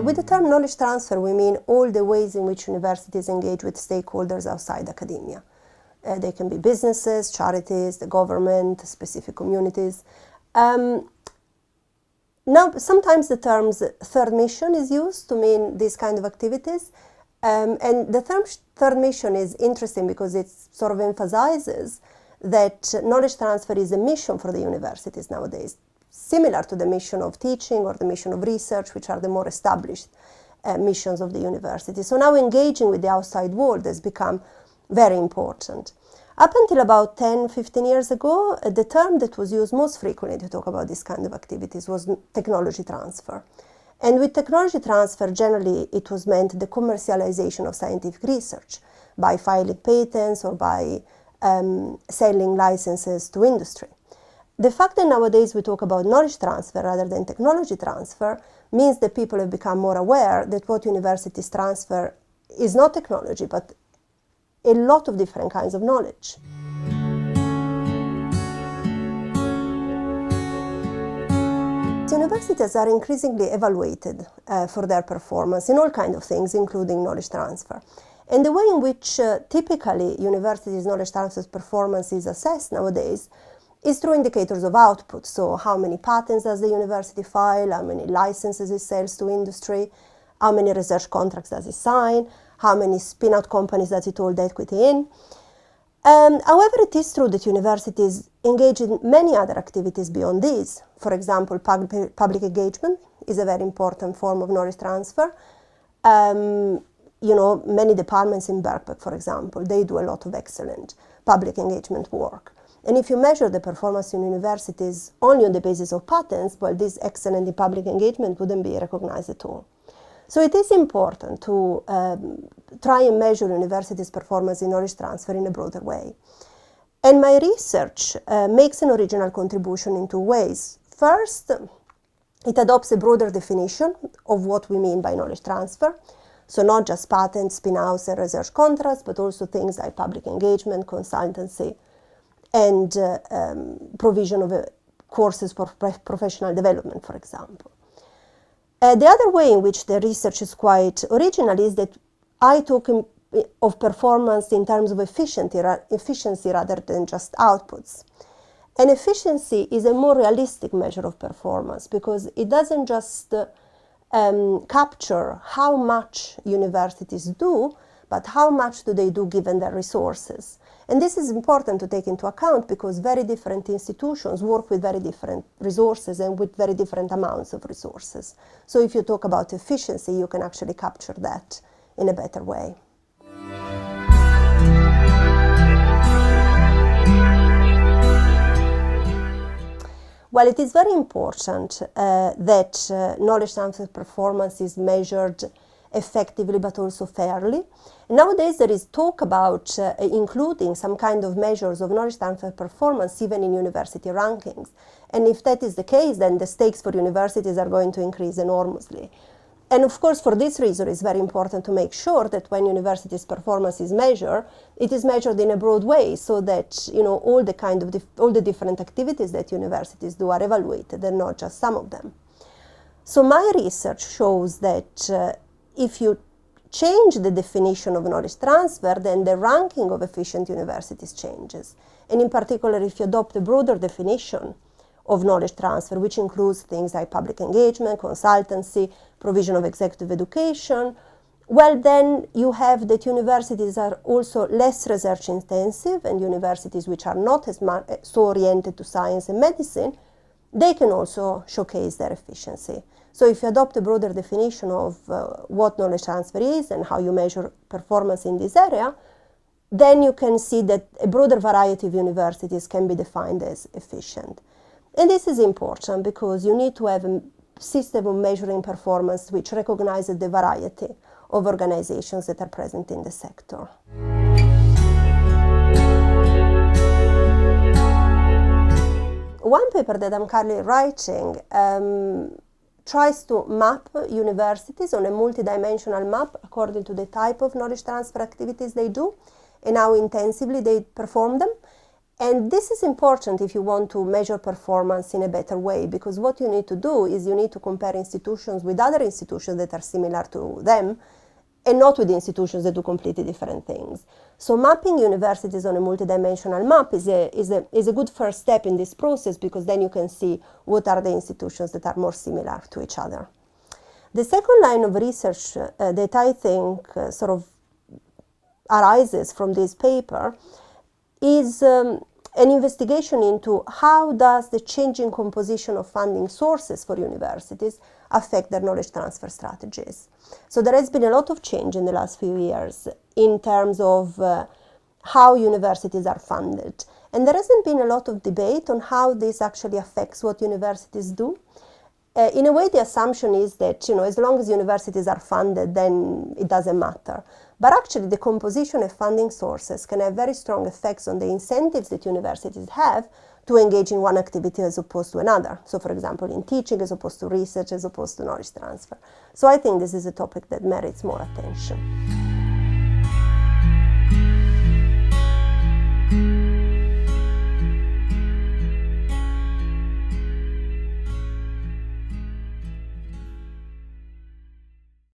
With the term knowledge transfer, we mean all the ways in which universities engage with stakeholders outside academia. They can be businesses, charities, the government, specific communities. Now, sometimes the term third mission is used to mean these kind of activities. And the term third mission is interesting because it sort of emphasizes that knowledge transfer is a mission for the universities nowadays, similar to the mission of teaching or the mission of research, which are the more established missions of the university. So now engaging with the outside world has become very important. Up until about 10, 15 years ago, the term that was used most frequently to talk about this kind of activities was technology transfer. And with technology transfer, generally, it was meant the commercialization of scientific research by filing patents or by selling licenses to industry. The fact that nowadays we talk about knowledge transfer rather than technology transfer means that people have become more aware that what universities transfer is not technology, but a lot of different kinds of knowledge. Universities are increasingly evaluated for their performance in all kinds of things, including knowledge transfer. And the way in which typically universities' knowledge transfer performance is assessed nowadays is through indicators of output. So how many patents does the university file, how many licenses it sells to industry, how many research contracts does it sign, how many spin-out companies does it hold equity in. However, it is true that universities engage in many other activities beyond these. For example, public engagement is a very important form of knowledge transfer. Many departments in Birkbeck, for example, they do a lot of excellent public engagement work. And if you measure the performance in universities only on the basis of patents, well, this excellent public engagement wouldn't be recognized at all. So it is important to try and measure universities' performance in knowledge transfer in a broader way. And my research makes an original contribution in two ways. First, it adopts a broader definition of what we mean by knowledge transfer. So not just patents, spin-outs, and research contracts, but also things like public engagement, consultancy, and provision of courses for professional development, for example. The other way in which the research is quite original is that I talk of performance in terms of efficiency rather than just outputs. And efficiency is a more realistic measure of performance because it doesn't just capture how much universities do, but how much do they do given their resources. And this is important to take into account because very different institutions work with very different resources and with very different amounts of resources. So if you talk about efficiency, you can actually capture that in a better way. Well, it is very important that knowledge transfer performance is measured effectively but also fairly. Nowadays there is talk about including some kind of measures of knowledge transfer performance even in university rankings. And if that is the case, then the stakes for universities are going to increase enormously. And of course, for this reason, it's very important to make sure that when universities' performance is measured, it is measured in a broad way so that all the different activities that universities do are evaluated and not just some of them. So my research shows that if you change the definition of knowledge transfer, then the ranking of efficient universities changes. And in particular, if you adopt a broader definition of knowledge transfer, which includes things like public engagement, consultancy, provision of executive education, well, then you have that universities are also less research intensive, and universities which are not as so oriented to science and medicine, they can also showcase their efficiency. So if you adopt a broader definition of what knowledge transfer is and how you measure performance in this area, then you can see that a broader variety of universities can be defined as efficient. And this is important because you need to have a system of measuring performance which recognizes the variety of organizations that are present in the sector. One paper that I'm currently writing tries to map universities on a multidimensional map according to the type of knowledge transfer activities they do and how intensively they perform them. And this is important if you want to measure performance in a better way, because what you need to do is you need to compare institutions with other institutions that are similar to them, and not with institutions that do completely different things. So mapping universities on a multidimensional map is a good first step in this process, because then you can see what are the institutions that are more similar to each other. The second line of research that I think sort of arises from this paper is an investigation into how does the changing composition of funding sources for universities affect their knowledge transfer strategies. So there has been a lot of change in the last few years in terms of how universities are funded. And there hasn't been a lot of debate on how this actually affects what universities do. In a way, the assumption is that, as long as universities are funded, then it doesn't matter. But actually, the composition of funding sources can have very strong effects on the incentives that universities have to engage in one activity as opposed to another. So, for example, in teaching as opposed to research, as opposed to knowledge transfer. So I think this is a topic that merits more attention.